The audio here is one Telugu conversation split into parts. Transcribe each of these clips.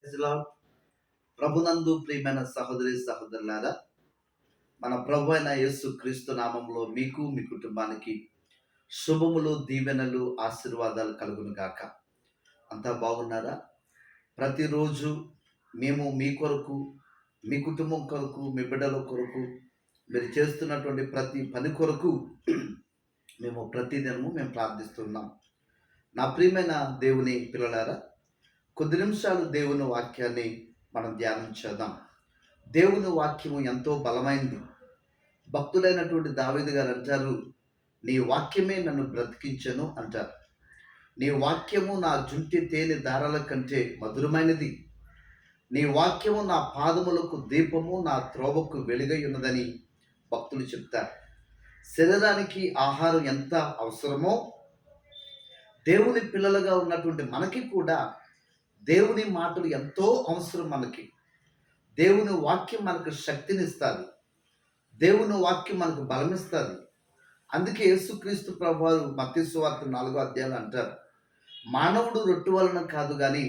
Praise lord. ప్రభునందు ప్రియమైన సహోదరి సహోదరులారా, మన ప్రభు అయిన యేసు క్రీస్తు నామంలో మీకు మీ కుటుంబానికి శుభములు, దీవెనలు, ఆశీర్వాదాలు కలుగును గాక. అంతా బాగున్నారా? ప్రతిరోజు మేము మీ కొరకు, మీ కుటుంబం కొరకు, మీ బిడ్డల కొరకు, మీరు చేస్తున్నటువంటి ప్రతి పని కొరకు మేము ప్రతిదినము ప్రార్థిస్తున్నాం. నా ప్రియమైన దేవుని పిల్లలారా, కొద్ది నిమిషాలు దేవుని వాక్యాన్ని మనం ధ్యానం చేద్దాం. దేవుని వాక్యము ఎంతో బలమైంది. భక్తుడైనటువంటి దావీదు గారు అంటారు, నీ వాక్యమే నన్ను బ్రతికించెను అంటారు. నీ వాక్యము నా జుంటి తేనె దారాల కంటే మధురమైనది. నీ వాక్యము నా పాదములకు దీపము, నా త్రోవకు వెలుగై ఉన్నదని భక్తులు చెప్తారు. శరీరానికి ఆహారం ఎంత అవసరమో దేవుని పిల్లలుగా ఉన్నటువంటి మనకి కూడా దేవుని మాటలు ఎంతో అవసరం. మనకి దేవుని వాక్యం మనకు శక్తినిస్తుంది. దేవుని వాక్యం మనకు బలమిస్తుంది. అందుకే యేసుక్రీస్తు ప్రభువారు మత్తయి సువార్త 4వ అధ్యాయం అంటారు, మానవుడు రొట్టె వలన కాదు కానీ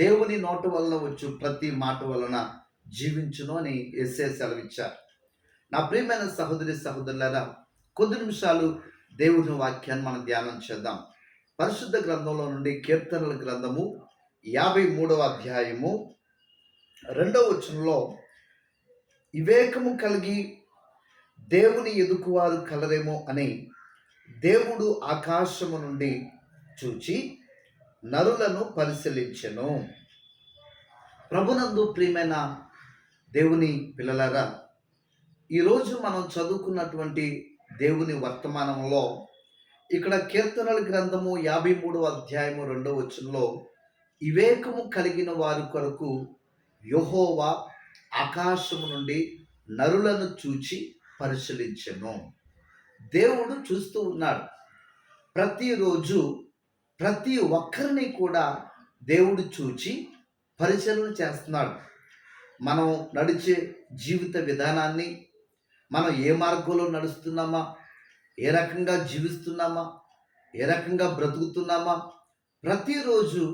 దేవుని నోటి వలన వచ్చు ప్రతి మాట వలన జీవించును అని యేసే సెలవిచ్చారు. నా ప్రియమైన సహోదరి సహోదరులారా, కొద్ది నిమిషాలు దేవుని వాక్యాన్ని మనం ధ్యానం చేద్దాం. పరిశుద్ధ గ్రంథంలో నుండి కీర్తనల గ్రంథము 53వ అధ్యాయము 2వ వచనంలో, వివేకము కలిగి దేవుని ఎదుకువారు కలరేమో అని దేవుడు ఆకాశము నుండి చూచి నరులను పరిశీలించెను. ప్రభునందు ప్రియమైన దేవుని పిల్లలారా, ఈరోజు మనం చదువుకున్నటువంటి దేవుని వర్తమానంలో ఇక్కడ కీర్తనల గ్రంథము 53వ అధ్యాయము 2వ వచనంలో, వివేకము కలిగిన వారి కొరకు యెహోవా ఆకాశము నుండి నరులను చూచి పరిశీలించెను. దేవుడు చూస్తూ ఉన్నాడు. ప్రతిరోజు ప్రతి ఒక్కరిని కూడా దేవుడు చూచి పరిశీలన చేస్తున్నాడు. మనం నడిచే జీవిత విధానాన్ని, మనం ఏ మార్గంలో నడుస్తున్నామా, ఏ రకంగా జీవిస్తున్నామా, ఏ రకంగా బ్రతుకుతున్నామా, ప్రతిరోజు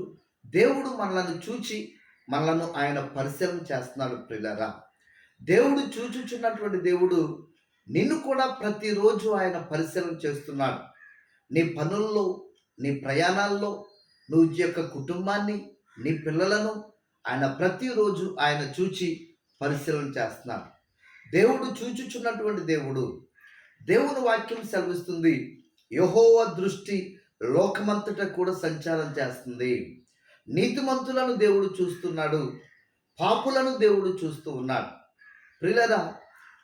దేవుడు మనలను చూచి మనలను ఆయన పరిశీలన చేస్తున్నాడు. ప్రియులారా, దేవుడు చూచుచున్నటువంటి దేవుడు నిన్ను కూడా ప్రతిరోజు ఆయన పరిశీలన చేస్తున్నాడు. నీ పనుల్లో, నీ ప్రయాణాల్లో, నువ్వు యొక్క కుటుంబాన్ని, నీ పిల్లలను ఆయన ప్రతిరోజు ఆయన చూచి పరిశీలన చేస్తున్నాడు. దేవుడు చూచుచున్నటువంటి దేవుడు. దేవుని వాక్యం సెలవిస్తుంది, యెహోవా దృష్టి లోకమంతటా కూడా సంచారం చేస్తుంది. నీతిమంతులను దేవుడు చూస్తున్నాడు, పాపులను దేవుడు చూస్తూ ఉన్నాడు. ప్రియులారా,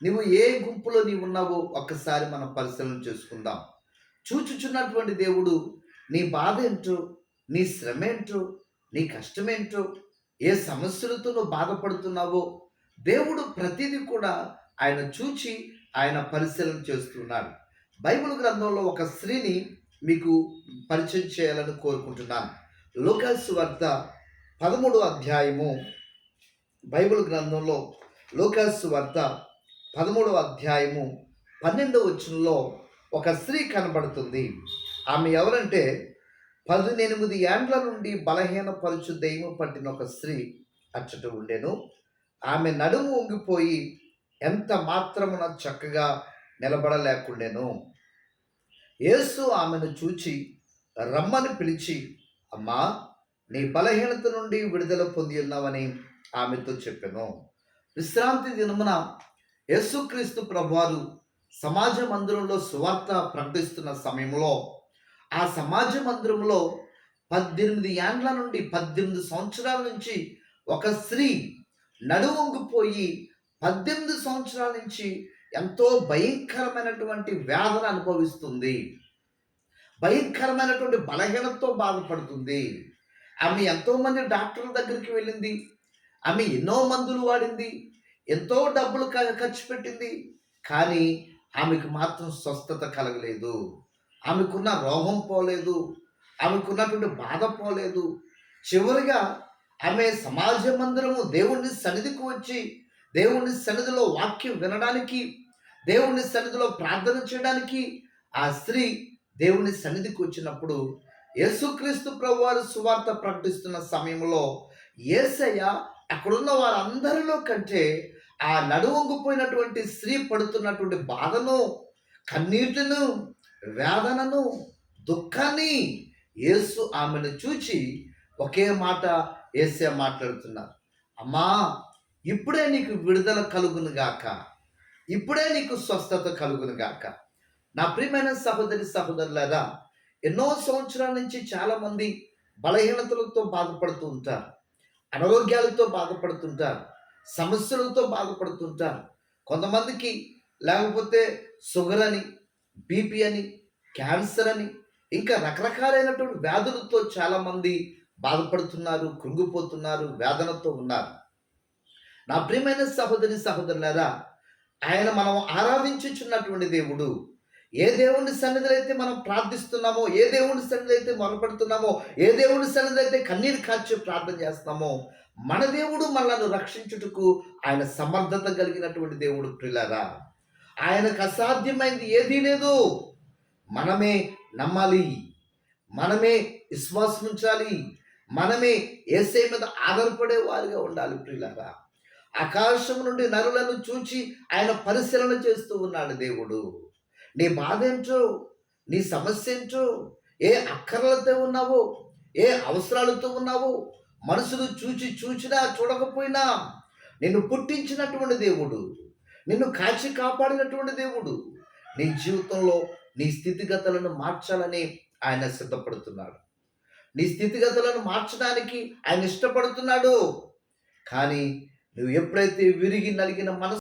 నువ్వు ఏ గుంపులో నీవు ఉన్నావో ఒక్కసారి మనం పరిశీలన చేసుకుందాం. చూచుచున్నటువంటి దేవుడు నీ బాధ ఏంటో, నీ శ్రమ ఏంటో, నీ కష్టమేంటో, ఏ సమస్యలతో నువ్వు బాధపడుతున్నావో దేవుడు ప్రతిదీ కూడా ఆయన చూచి ఆయన పరిశీలన చేస్తున్నాడు. బైబిల్ గ్రంథంలో ఒక స్త్రీని మీకు పరిచయం చేయాలని కోరుకుంటున్నాను. లూకా సువార్త 13వ అధ్యాయము, బైబిల్ గ్రంథంలో లూకా సువార్త 13వ అధ్యాయము 12వ వచనంలో ఒక స్త్రీ కనబడుతుంది. ఆమె ఎవరంటే 18 ఏండ్ల నుండి బలహీనపరచు దెయ్యము పట్టిన ఒక స్త్రీ అచ్చట ఉండెను. ఆమె నడుము వంగిపోయి ఎంత మాత్రమున చక్కగా నిలబడలేకుండెను. యేసు ఆమెను చూచి రమ్మని పిలిచి, అమ్మా, నీ బలహీనత నుండి విడుదల పొంది ఉన్నావని ఆమెతో చెప్పెను. విశ్రాంతి దినమున యేసుక్రీస్తు ప్రభువారు సమాజ మందిరంలో సువార్త ప్రకటిస్తున్న సమయంలో, ఆ సమాజ మందిరంలో 18 ఏండ్ల నుండి 18 సంవత్సరాల నుంచి ఒక స్త్రీ నడువంగిపోయి 18 సంవత్సరాల నుంచి ఎంతో భయంకరమైనటువంటి వేదన అనుభవిస్తుంది. భయంకరమైనటువంటి బలహీనతతో బాధపడుతుంది. ఆమె ఎంతోమంది డాక్టర్ల దగ్గరికి వెళ్ళింది. ఆమె ఎన్నో మందులు వాడింది, ఎంతో డబ్బులు ఖర్చు పెట్టింది. కానీ ఆమెకు మాత్రం స్వస్థత కలగలేదు. ఆమెకున్న రోగం పోలేదు, ఆమెకున్నటువంటి బాధ పోలేదు. చివరిగా ఆమె సమాజ మందిరము దేవుని సన్నిధికి వచ్చి దేవుని సన్నిధిలో వాక్యం వినడానికి, దేవుని సన్నిధిలో ప్రార్థన చేయడానికి ఆ స్త్రీ దేవుని సన్నిధికి వచ్చినప్పుడు యేసుక్రీస్తు ప్రభువారు సువార్త ప్రకటిస్తున్న సమయంలో యేసయ్య అక్కడున్న వారందరిలో కంటే ఆ నడువొంగిపోయినటువంటి స్త్రీ పడుతున్నటువంటి బాధను, కన్నీటిను, వేదనను, దుఃఖాన్ని యేసు ఆమెను చూచి ఒకే మాట యేసయ్య మాట్లాడుతున్నారు. అమ్మా, ఇప్పుడే నీకు విడుదల కలుగును గాక. ఇప్పుడే నీకు స్వస్థత కలుగును గాక. నా ప్రియమైన సహోదరి సహోదరులారా, ఎన్నో సంవత్సరాల నుంచి చాలామంది బలహీనతలతో బాధపడుతూ ఉంటారు. అనారోగ్యాలతో బాధపడుతుంటారు. సమస్యలతో బాధపడుతుంటారు. కొంతమందికి లేకపోతే షుగర్ అని, బీపీ అని, క్యాన్సర్ అని, ఇంకా రకరకాలైనటువంటి వ్యాధులతో చాలామంది బాధపడుతున్నారు, కృంగిపోతున్నారు, వేదనతో ఉన్నారు. నా ప్రియమైన సహోదరి సహోదరులారా, ఆయన మనం ఆరాధించుచున్నటువంటి దేవుడు, ఏ దేవుని సన్నిధిలో అయితే మనం ప్రార్థిస్తున్నామో, ఏ దేవుని సన్నిధిలో అయితే మొరపెడుతున్నామో, ఏ దేవుని సన్నిధిలో అయితే కన్నీరు కార్చి ప్రార్థన చేస్తున్నామో, మన దేవుడు మనలను రక్షించుటకు ఆయన సమర్థత కలిగినటువంటి దేవుడు ప్రియులారా. ఆయనకు అసాధ్యమైంది ఏదీ లేదు. మనమే నమ్మాలి, మనమే విశ్వాసం ఉంచాలి, మనమే యేసయ్య మీద ఆధారపడే వారిగా ఉండాలి ప్రియులారా. ఆకాశం నుండి నరులను చూచి ఆయన పరిశీలన చేస్తూ ఉన్నాడు దేవుడు. నీ బాధ ఏంటో, నీ సమస్య ఏంటో, ఏ అక్కర్లతో ఉన్నావో, ఏ అవసరాలతో ఉన్నావో, మనుషులు చూచినా చూడకపోయినా నిన్ను పుట్టించినటువంటి దేవుడు, నిన్ను కాచి కాపాడినటువంటి దేవుడు నీ జీవితంలో నీ స్థితిగతులను మార్చాలని ఆయన సిద్ధపడుతున్నాడు. నీ స్థితిగతులను మార్చడానికి ఆయన ఇష్టపడుతున్నాడు. కానీ నువ్వు ఎప్పుడైతే విరిగి నలిగిన మనసు